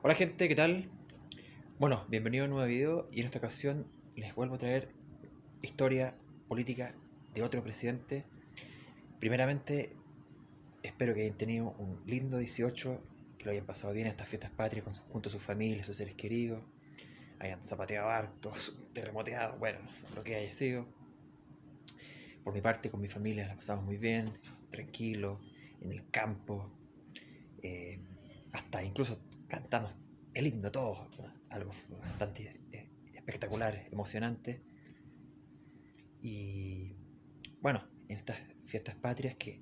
Hola gente, ¿qué tal? Bueno, bienvenido a un nuevo video y en esta ocasión les vuelvo a traer historia política de otro presidente. Primeramente, espero que hayan tenido un lindo 18, que lo hayan pasado bien en estas fiestas patrias junto a sus familias, sus seres queridos, hayan zapateado hartos, terremoteado, bueno, lo que haya sido. Por mi parte, con mi familia la pasamos muy bien, tranquilo, en el campo, eh, hasta incluso cantamos el himno todos, algo bastante espectacular, emocionante. Y bueno, en estas fiestas patrias que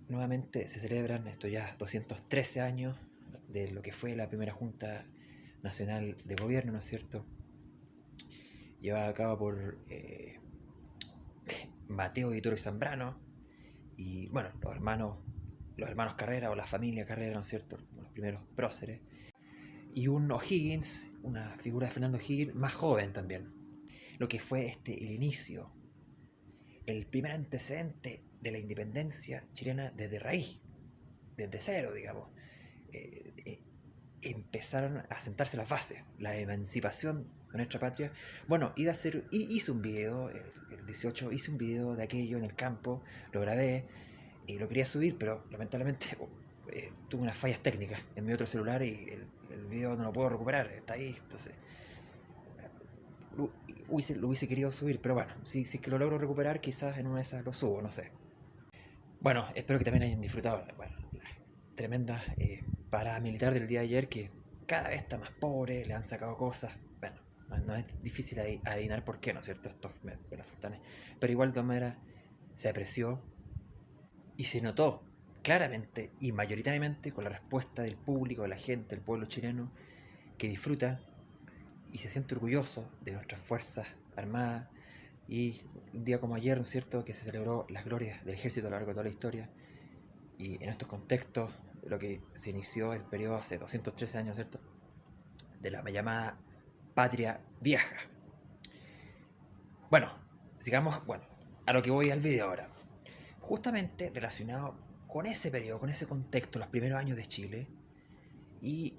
nuevamente se celebran, esto ya 213 años de lo que fue la primera Junta Nacional de Gobierno, ¿no es cierto? Llevada a cabo por Mateo Di Toro y Zambrano y bueno, los hermanos Carrera o la familia Carrera, ¿no es cierto? Los primeros próceres. Y un O'Higgins, una figura de Fernando O'Higgins más joven también. Lo que fue el inicio, el primer antecedente de la independencia chilena desde raíz, desde cero, digamos. Eh, eh, Empezaron a sentarse las bases, la emancipación de nuestra patria. Bueno, hice un video, el 18, hice un video de aquello en el campo, lo grabé y lo quería subir, pero lamentablemente tuve unas fallas técnicas en mi otro celular y el video no lo puedo recuperar, está ahí, entonces lo hubiese querido subir, pero bueno, si es que lo logro recuperar, quizás en una de esas lo subo, no sé. Bueno, espero que también hayan disfrutado bueno, la tremenda parada militar del día de ayer, que cada vez está más pobre, le han sacado cosas. Bueno, no es difícil adivinar por qué, ¿no es cierto? Estos pelafustanes. Pero igual de todas maneras se apreció y se notó claramente y mayoritariamente con la respuesta del público, de la gente, del pueblo chileno, que disfruta y se siente orgulloso de nuestras Fuerzas Armadas. Y un día como ayer, ¿no es cierto?, que se celebró las glorias del ejército a lo largo de toda la historia. Y en estos contextos, de lo que se inició el periodo hace 213 años, ¿cierto?, de la llamada Patria Vieja. Bueno, sigamos, bueno, a lo que voy al video ahora. Justamente relacionado con ese periodo, con ese contexto, los primeros años de Chile, y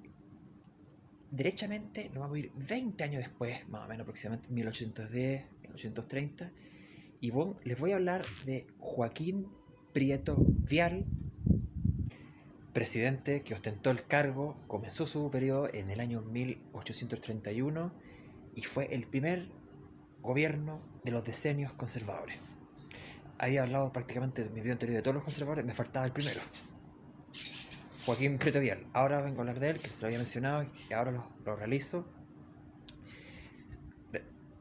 derechamente nos vamos a ir 20 años después, más o menos aproximadamente 1810, 1830, y les voy a hablar de Joaquín Prieto Vial, presidente que ostentó el cargo, comenzó su periodo en el año 1831 y fue el primer gobierno de los decenios conservadores. Había hablado prácticamente en mi video anterior de todos los conservadores, me faltaba el primero, Joaquín Prieto Vial. Ahora vengo a hablar de él, que se lo había mencionado y ahora lo realizo.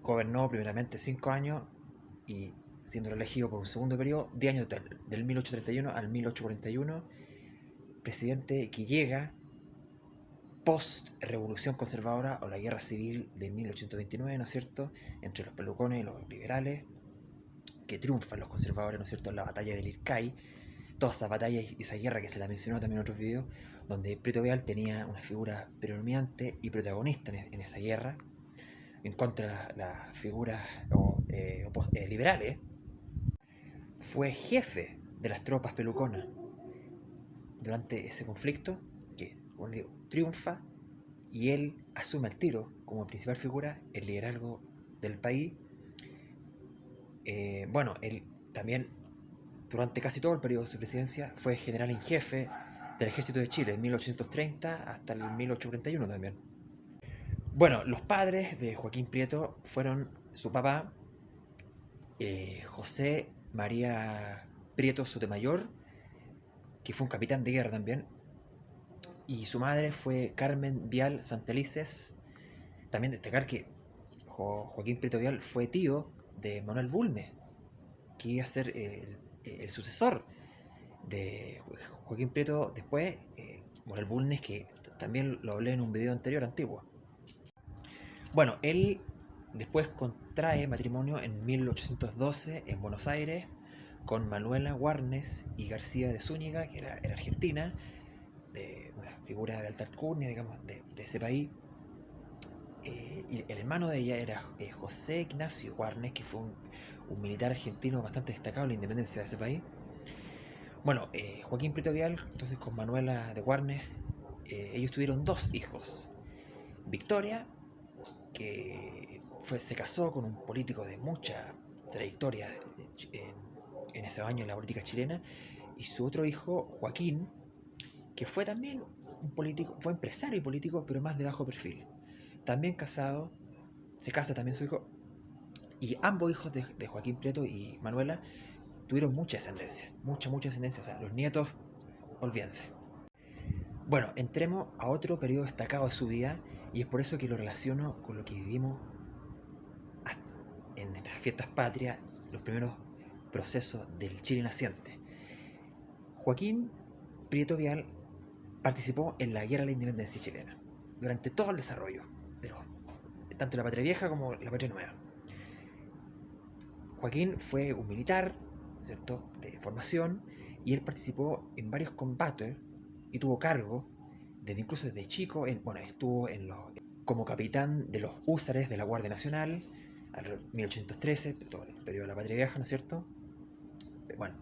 Gobernó primeramente 5 años y siendo elegido por un segundo periodo, 10 años del 1831 al 1841, presidente que llega post-revolución conservadora o la guerra civil de 1829, ¿no es cierto?, entre los pelucones y los liberales, que triunfan los conservadores, ¿no es cierto?, en la batalla del Ircay, toda esa batalla y esa guerra que se la mencionó también en otros videos, donde Prieto Vial tenía una figura predominante y protagonista en esa guerra, en contra de las figuras liberales. Fue jefe de las tropas peluconas durante ese conflicto, que, como digo, triunfa y él asume al tiro como principal figura el liderazgo del país. Bueno, él también durante casi todo el periodo de su presidencia fue general en jefe del ejército de Chile, de 1830 hasta el 1841 también. Bueno, los padres de Joaquín Prieto fueron su papá, José María Prieto Sotomayor, que fue un capitán de guerra también, y su madre fue Carmen Vial Santelices. También destacar que Joaquín Prieto Vial fue tío de Manuel Bulnes, que iba a ser el sucesor de Joaquín Prieto después, Manuel Bulnes, que también lo hablé en un video anterior antiguo. Bueno, él después contrae matrimonio en 1812 en Buenos Aires con Manuela Warnes y García de Zúñiga, que era argentina, de una figura de alta alcurnia, digamos, de ese país. Y el hermano de ella era José Ignacio Warnes, que fue un militar argentino bastante destacado en la independencia de ese país. Bueno, Joaquín Prieto Vial, entonces con Manuela de Warnes, ellos tuvieron dos hijos. Victoria, que se casó con un político de mucha trayectoria en ese año en la política chilena, y su otro hijo, Joaquín, que fue también un político, fue empresario y político, pero más de bajo perfil. También casado, se casa también su hijo, y ambos hijos de Joaquín Prieto y Manuela tuvieron mucha descendencia, mucha descendencia, o sea, los nietos, olvídense. Bueno, entremos a otro periodo destacado de su vida, y es por eso que lo relaciono con lo que vivimos en las fiestas patrias, los primeros procesos del Chile naciente. Joaquín Prieto Vial participó en la Guerra de la Independencia chilena durante todo el desarrollo de tanto la patria vieja como la patria nueva. Joaquín fue un militar, ¿cierto?, de formación, y él participó en varios combates y tuvo cargo incluso desde chico. Estuvo como capitán de los húsares de la Guardia Nacional en 1813, todo el periodo de la patria vieja, ¿no es cierto? Bueno,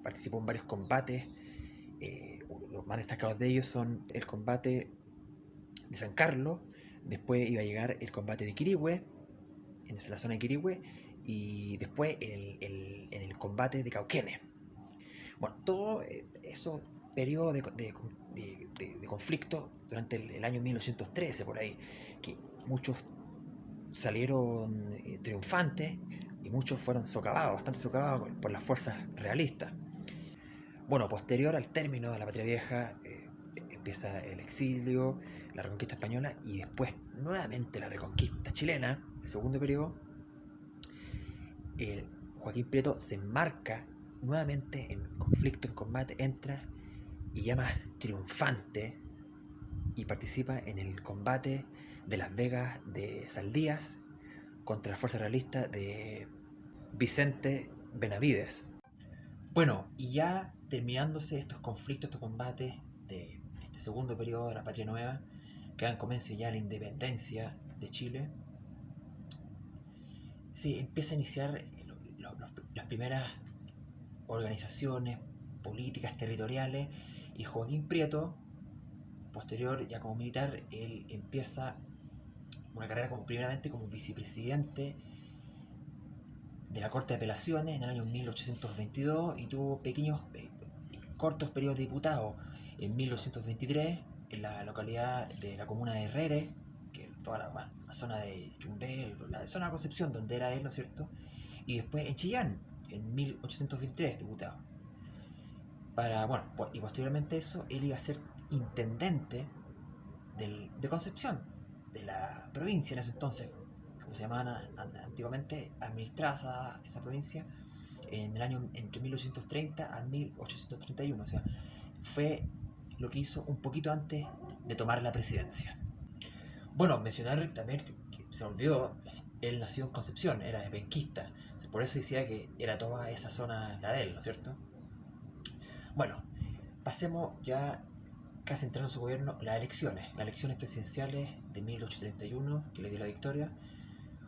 participó en varios combates. Los más destacados de ellos son el combate de San Carlos, después iba a llegar el combate de Quirihue, en la zona de Quirihue, y después en el combate de Cauquenes. Bueno, todo eso periodo de conflicto durante el año 1913, por ahí, que muchos salieron triunfantes y muchos fueron socavados, bastante socavados por las fuerzas realistas. Bueno, posterior al término de la patria vieja, empieza el exilio, la reconquista española y después nuevamente la reconquista chilena, el segundo periodo. Joaquín Prieto se enmarca nuevamente en conflicto, en combate, entra y ya más triunfante y participa en el combate de Las Vegas de Saldías contra la fuerza realista de Vicente Benavides. Bueno, y ya terminándose estos conflictos, estos combates de este segundo periodo de la Patria Nueva, que dan comienzo ya a la independencia de Chile, se empieza a iniciar las primeras organizaciones políticas territoriales, y Joaquín Prieto, posterior ya como militar, él empieza una carrera primeramente como vicepresidente de la Corte de Apelaciones en el año 1822, y tuvo pequeños, cortos periodos de diputado en 1823 en la localidad de la comuna de Herrere, que toda la zona de Yumbel, la zona de Concepción, donde era él, ¿no es cierto? Y después en Chillán, en 1823, diputado. Y posteriormente eso, él iba a ser intendente de Concepción, de la provincia en ese entonces, como se llamaban antiguamente, administraba esa provincia en el año entre 1830 a 1831, o sea, fue lo que hizo un poquito antes de tomar la presidencia. Bueno, mencionar también que se olvidó, él nació en Concepción, era de penquista, por eso decía que era toda esa zona la de él, ¿no es cierto? Bueno, pasemos ya casi entrando en su gobierno las elecciones presidenciales de 1831, que le dio la victoria.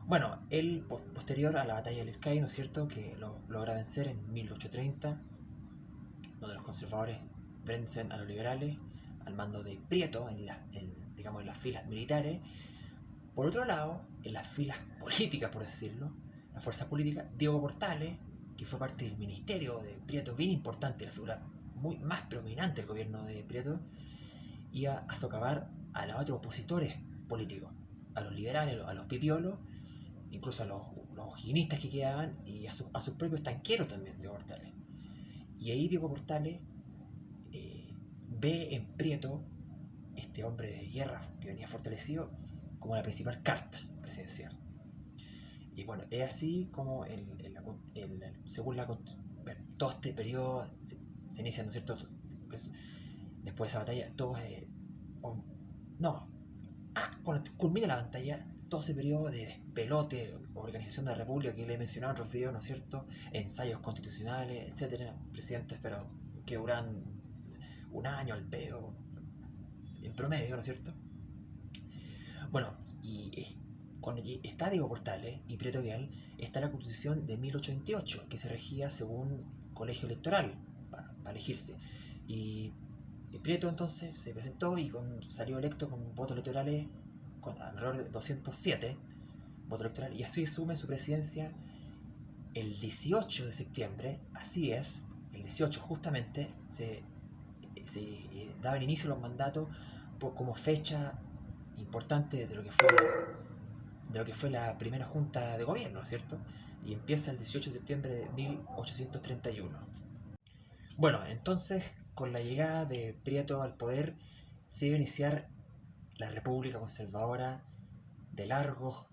Bueno, él posterior a la batalla del Ircay, ¿no es cierto?, que lo logra vencer en 1830, donde los conservadores vencen a los liberales al mando de Prieto en las filas militares. Por otro lado, en las filas políticas, por decirlo, la fuerza política, Diego Portales, que fue parte del ministerio de Prieto, bien importante, la figura más predominante del gobierno de Prieto, iba a socavar a los otros opositores políticos, a los liberales, a los pipiolos, incluso a los higienistas que quedaban, y a sus propios tanqueros también, Diego Portales. Y ahí Diego Portales ve en Prieto, este hombre de guerra que venía fortalecido, como la principal carta presidencial. Y bueno, es así como según todo este periodo se inicia, ¿no es cierto? Después de esa batalla, cuando culmina la batalla, todo ese periodo de despelote, organización de la república que le he mencionado en otros videos, ¿no es cierto? Ensayos constitucionales, etcétera, presidentes, pero que duran un año al peo, en promedio, ¿no es cierto? Bueno, y cuando está Diego Portales y Prieto Vial, está la Constitución de 1828, que se regía según colegio electoral para elegirse. Y Prieto entonces se presentó y salió electo con votos electorales, con alrededor de 207 votos electorales, y así asume su presidencia el 18 de septiembre, así es, el 18 justamente se daban inicio a los mandatos como fecha importante de lo que fue la primera junta de gobierno, ¿cierto? Y empieza el 18 de septiembre de 1831. Bueno, entonces, con la llegada de Prieto al poder, se iba a iniciar la República Conservadora de largos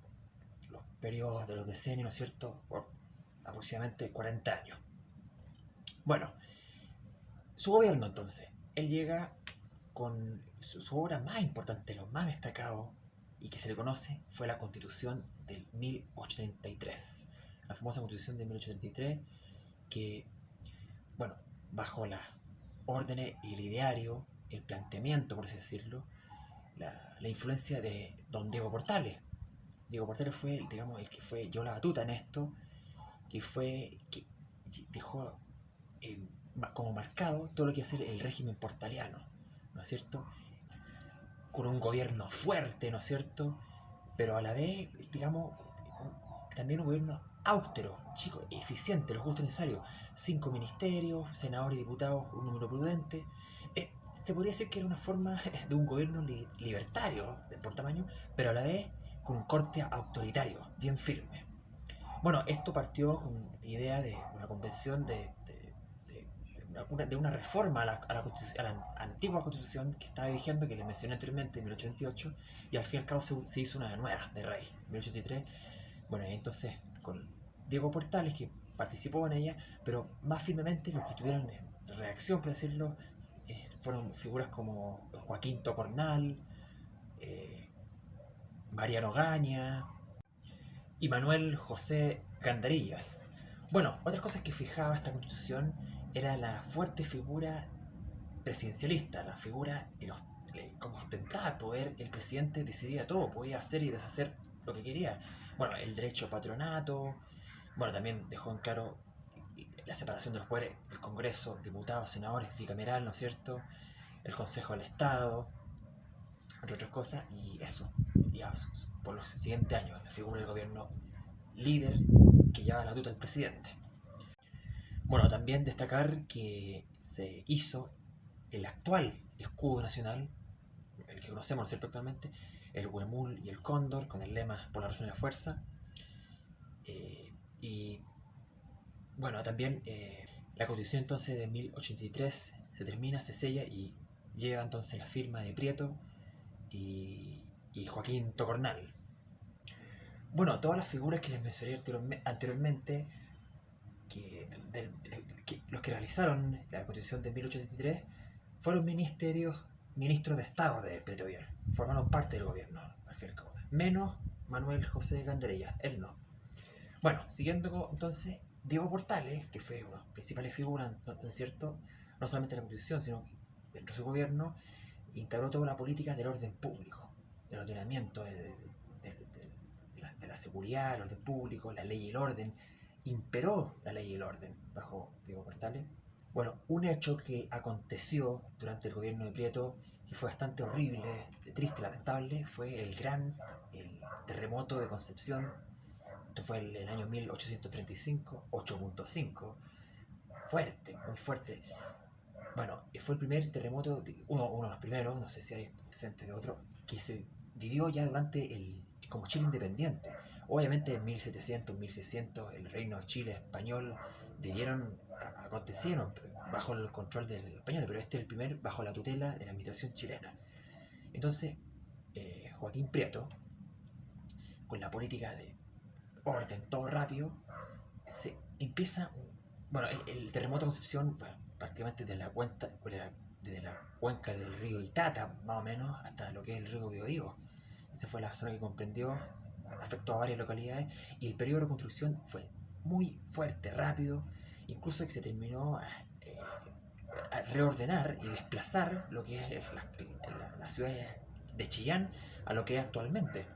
los periodos de los decenios, ¿no es cierto? Por aproximadamente 40 años. Bueno, su gobierno entonces, él llega con su obra más importante, lo más destacado y que se le conoce, fue la Constitución del 1833. La famosa Constitución de 1833 que, bueno, bajo las órdenes y el ideario, el planteamiento, por así decirlo, la influencia de don Diego Portales. Diego Portales fue, digamos, el que llevó la batuta en esto, que dejó como marcado todo lo que iba a ser el régimen portaliano, ¿no es cierto? Con un gobierno fuerte, ¿no es cierto? Pero a la vez, digamos, también un gobierno austero, chico, eficiente, lo justo necesario. 5 ministerios, senadores y diputados, un número prudente. Se podría decir que era una forma de un gobierno libertario por tamaño, pero a la vez con un corte autoritario, bien firme. Bueno, esto partió con la idea de una convención de una reforma a la antigua constitución que estaba vigente, que les mencioné anteriormente, en 1888, y al fin y al cabo se hizo una nueva de raíz, 1883. Bueno, entonces con Diego Portales, que participó en ella, pero más firmemente los que estuvieron en reacción, por decirlo, fueron figuras como Joaquín Tocornal, eh, Mariano Gaña y Manuel José Gandarillas. Bueno, otras cosas que fijaba esta constitución era la fuerte figura presidencialista, la figura como ostentaba el poder, el presidente decidía todo, podía hacer y deshacer lo que quería. Bueno, el derecho a patronato, bueno, también dejó en claro la separación de los poderes, el Congreso, diputados, senadores, bicameral, ¿no es cierto? El Consejo del Estado, entre otras cosas, y eso, ya por los siguientes años, la figura del gobierno líder que lleva la tuta del presidente. Bueno, también destacar que se hizo el actual escudo nacional, el que conocemos, ¿no es cierto?, actualmente, el huemul y el cóndor, con el lema por la razón y la fuerza. Y bueno, también la constitución entonces de 1083 se termina, se sella y llega entonces la firma de Prieto y Joaquín Tocornal. Bueno, todas las figuras que les mencioné anteriormente, los que realizaron la constitución de 1883, fueron ministros de Estado de Prieto Vial, formaron parte del gobierno, al fin y al cabo, menos Manuel José Gandarella, él no. Bueno, siguiendo entonces, Diego Portales, que fue una de las principales figuras, ¿no es cierto?, no solamente en la constitución, sino dentro de su gobierno, integró toda la política del orden público, del ordenamiento, de la seguridad, el orden público, la ley y el orden. Imperó la ley y el orden bajo Diego Portales. Bueno, un hecho que aconteció durante el gobierno de Prieto, que fue bastante horrible, triste, lamentable, fue el terremoto de Concepción. Esto fue el año 1835, 8.5. Fuerte, muy fuerte. Bueno, fue el primer terremoto, uno de los primeros, no sé si hay presente de otro, que se vivió ya durante como Chile independiente. Obviamente en 1700, 1600 el reino de Chile español acontecieron bajo el control de los españoles, pero este es el primer bajo la tutela de la administración chilena. Entonces, Joaquín Prieto, con la política de orden, todo rápido, se empieza, bueno, el terremoto de Concepción, bueno, prácticamente desde la cuenca del río Itata, más o menos, hasta lo que es el río Biobío. Esa fue la zona que comprendió, afectó a varias localidades, y el periodo de reconstrucción fue muy fuerte, rápido, incluso que se terminó a reordenar y desplazar lo que es la ciudad de Chillán a lo que es actualmente.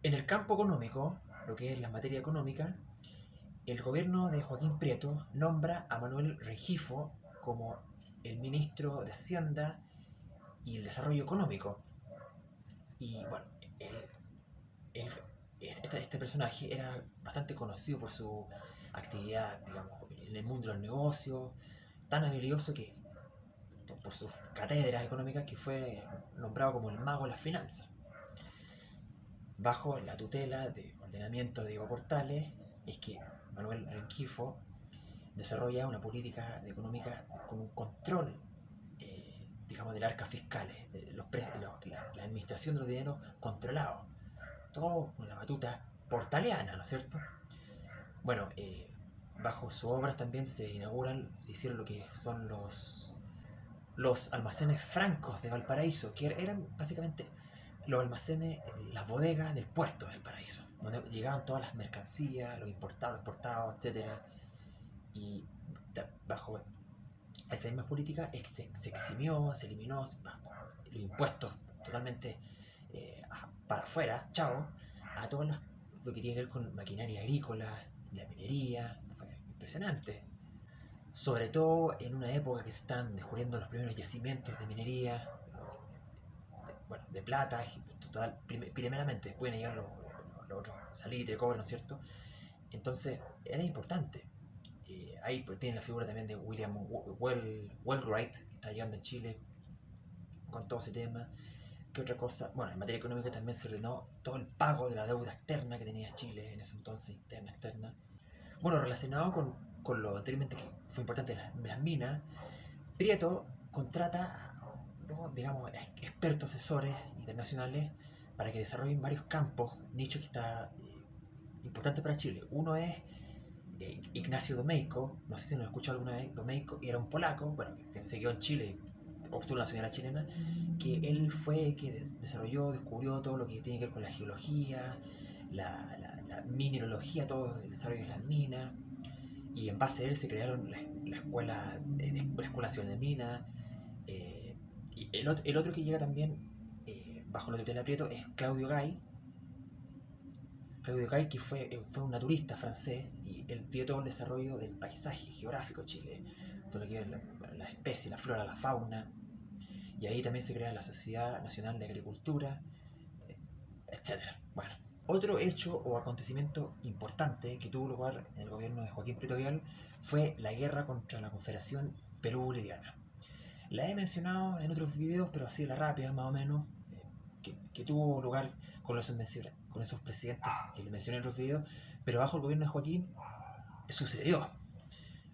En el campo económico, lo que es la materia económica, el gobierno de Joaquín Prieto nombra a Manuel Rengifo como el ministro de Hacienda y el Desarrollo Económico. Y bueno, él, él- este personaje era bastante conocido por su actividad, digamos, en el mundo de los negocios, tan habilidoso que por sus cátedras económicas que fue nombrado como el mago de las finanzas. Bajo la tutela de ordenamiento de Diego Portales, es que Manuel Renquifo desarrolla una política económica con un control, digamos, del arca fiscales, de la administración de los dineros controlados. Todo con la batuta portaleana, ¿no es cierto? Bueno, bajo sus obras también se hicieron lo que son los almacenes francos de Valparaíso, que eran básicamente los almacenes, las bodegas del puerto del Paraíso, donde llegaban todas las mercancías, los importados, los exportados, etcétera. Y bajo esa misma política es que se eximió, se eliminó los impuestos totalmente para afuera, chao, a todo lo que tiene que ver con maquinaria agrícola, la minería. Fue impresionante. Sobre todo en una época que se están descubriendo los primeros yacimientos de minería, bueno, de plata, total, primeramente pueden llegar los otros, salitre, cobre, ¿no es cierto? Entonces, era importante. Ahí tienen la figura también de William Wellwright, que está llegando en Chile con todo ese tema. ¿Qué otra cosa? Bueno, en materia económica también se ordenó todo el pago de la deuda externa que tenía Chile en ese entonces, interna, externa. Bueno, relacionado con lo anteriormente que fue importante, las minas, Prieto contrata a, digamos, expertos asesores internacionales para que desarrollen varios campos, nichos que está importante para Chile. Uno es Ignacio Domeyko, no sé si nos escuchó alguna vez. Domeyko era un polaco, bueno, que se quedó en Chile, obtuvo la nacionalidad chilena, que él fue que desarrolló, descubrió todo lo que tiene que ver con la geología, la mineralogía, todo el desarrollo de las minas, y en base a él se crearon la Escuela Nacional de Minas. Y el otro que llega también bajo la tutela de Prieto es Claudio Gay, que fue un naturista francés y él vio todo el desarrollo del paisaje geográfico de Chile, todo lo que es la especie, la flora, la fauna, y ahí también se crea la Sociedad Nacional de Agricultura, etcétera. Bueno, otro hecho o acontecimiento importante que tuvo lugar en el gobierno de Joaquín Prieto Vial fue la guerra contra la Confederación Perú-Boliviana. La he mencionado en otros videos, pero así de la rápida, más o menos, que tuvo lugar con esos presidentes que les mencioné en otros videos, pero bajo el gobierno de Joaquín sucedió.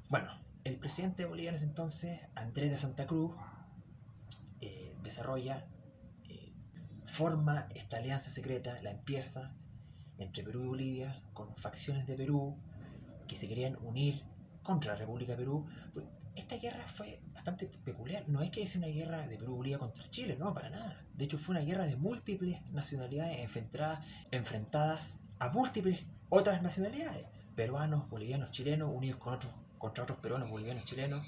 Bueno, el presidente de Bolivia en ese entonces, Andrés de Santa Cruz, desarrolla, forma esta alianza secreta, la empieza entre Perú y Bolivia, con facciones de Perú que se querían unir contra la República de Perú. Esta guerra fue bastante peculiar. No es que sea una guerra de Perú y Bolivia contra Chile, no, para nada. De hecho, fue una guerra de múltiples nacionalidades enfrentadas a múltiples otras nacionalidades. Peruanos, bolivianos, chilenos, unidos contra otros peruanos, bolivianos, chilenos.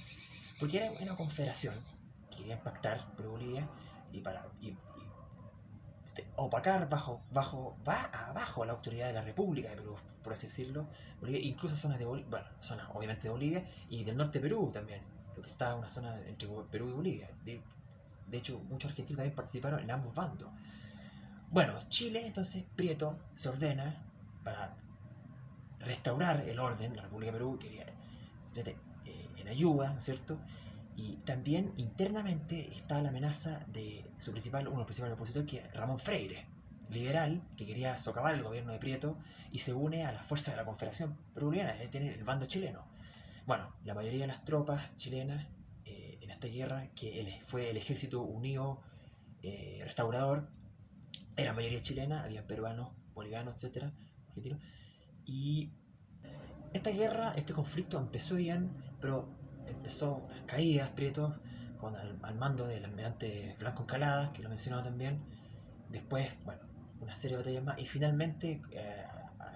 Porque era una confederación que quería pactar Perú y Bolivia y opacar abajo la autoridad de la República de Perú, por así decirlo. Bolivia, incluso zonas de Bolivia, bueno, zonas obviamente de Bolivia y del norte de Perú también, lo que está una zona entre Perú y Bolivia. De hecho, muchos argentinos también participaron en ambos bandos. Bueno, Chile, entonces, Prieto se ordena para restaurar el orden. La República de Perú quería en ayuda, ¿no es cierto? Y también internamente está la amenaza de uno de los principales opositores, que es Ramón Freire, liberal, que quería socavar el gobierno de Prieto y se une a las fuerzas de la Confederación Peruviana, es decir, el bando chileno. Bueno, la mayoría de las tropas chilenas en esta guerra, que fue el Ejército Unido Restaurador, era mayoría chilena, había peruanos, bolivianos, etcétera, argentinos. Y esta guerra, este conflicto empezó bien, pero empezó las caídas, Prieto, al mando del almirante Blanco Encalada, que lo mencionaba también. Después, bueno, una serie de batallas más. Y finalmente,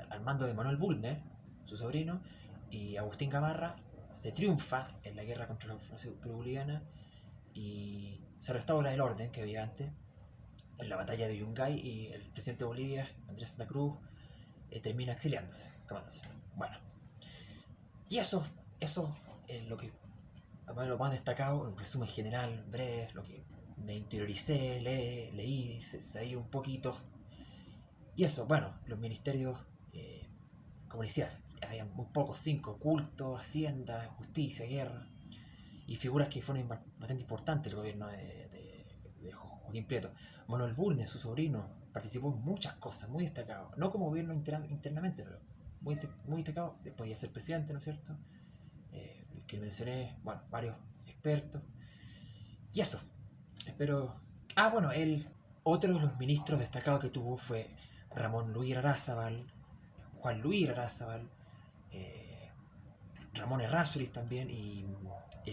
al mando de Manuel Bulnes, su sobrino, y Agustín Gamarra, se triunfa en la guerra contra la Confederación Perú-Boliviana y se restaura el orden que había antes. En la batalla de Yungay, y el presidente de Bolivia, Andrés Santa Cruz, termina exiliándose, acabándose. Bueno, y eso es lo que lo más destacado, un resumen general, breve, lo que me interioricé, leí, seguí un poquito. Y eso, bueno, los ministerios, como decías, había muy pocos, 5: culto, hacienda, justicia, guerra, y figuras que fueron bastante importantes el gobierno de Joaquín Prieto. Manuel Bulnes, su sobrino, participó en muchas cosas, muy destacado. No como gobierno internamente, pero muy destacado. Después de ser presidente, ¿no es cierto? El que mencioné, bueno, varios expertos. Y eso, espero... Ah, bueno, otro de los ministros destacados que tuvo fue Ramón Luis Arazábal, Juan Luis Arazábal, eh, Ramón Errázuriz también y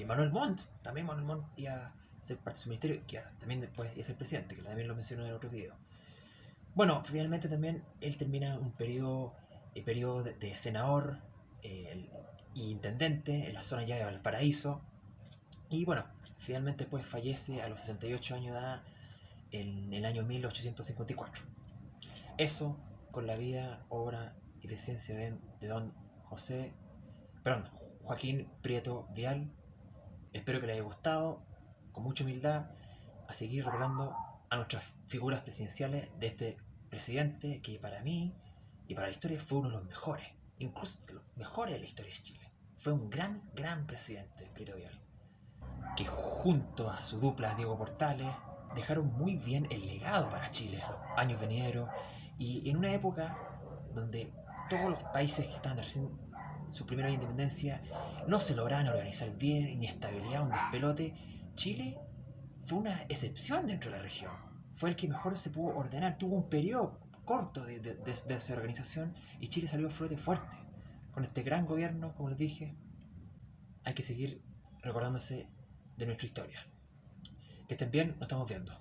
Manuel Montt. También Manuel Montt iba a ser parte de su ministerio, que también después iba a ser presidente, que también lo mencioné en el otro video. Bueno, finalmente también él termina un periodo de senador y intendente en la zona ya de Valparaíso. Y bueno, finalmente después fallece a los 68 años de edad en el año 1854. Eso con la vida, obra y presencia de don Joaquín Prieto Vial. Espero que les haya gustado, con mucha humildad, a seguir recordando a nuestras figuras presidenciales de este presidente que para mí y para la historia fue uno de los mejores, incluso de los mejores de la historia de Chile. Fue un gran presidente, Prieto Vial, que junto a su dupla Diego Portales dejaron muy bien el legado para Chile los años venideros y en una época donde todos los países que estaban recién su primera independencia no se lograban organizar bien, inestabilidad, un despelote. Chile fue una excepción dentro de la región. Fue el que mejor se pudo ordenar. Tuvo un periodo corto de desorganización y Chile salió a flote fuerte. Con este gran gobierno, como les dije, hay que seguir recordándose de nuestra historia. Que estén bien, nos estamos viendo.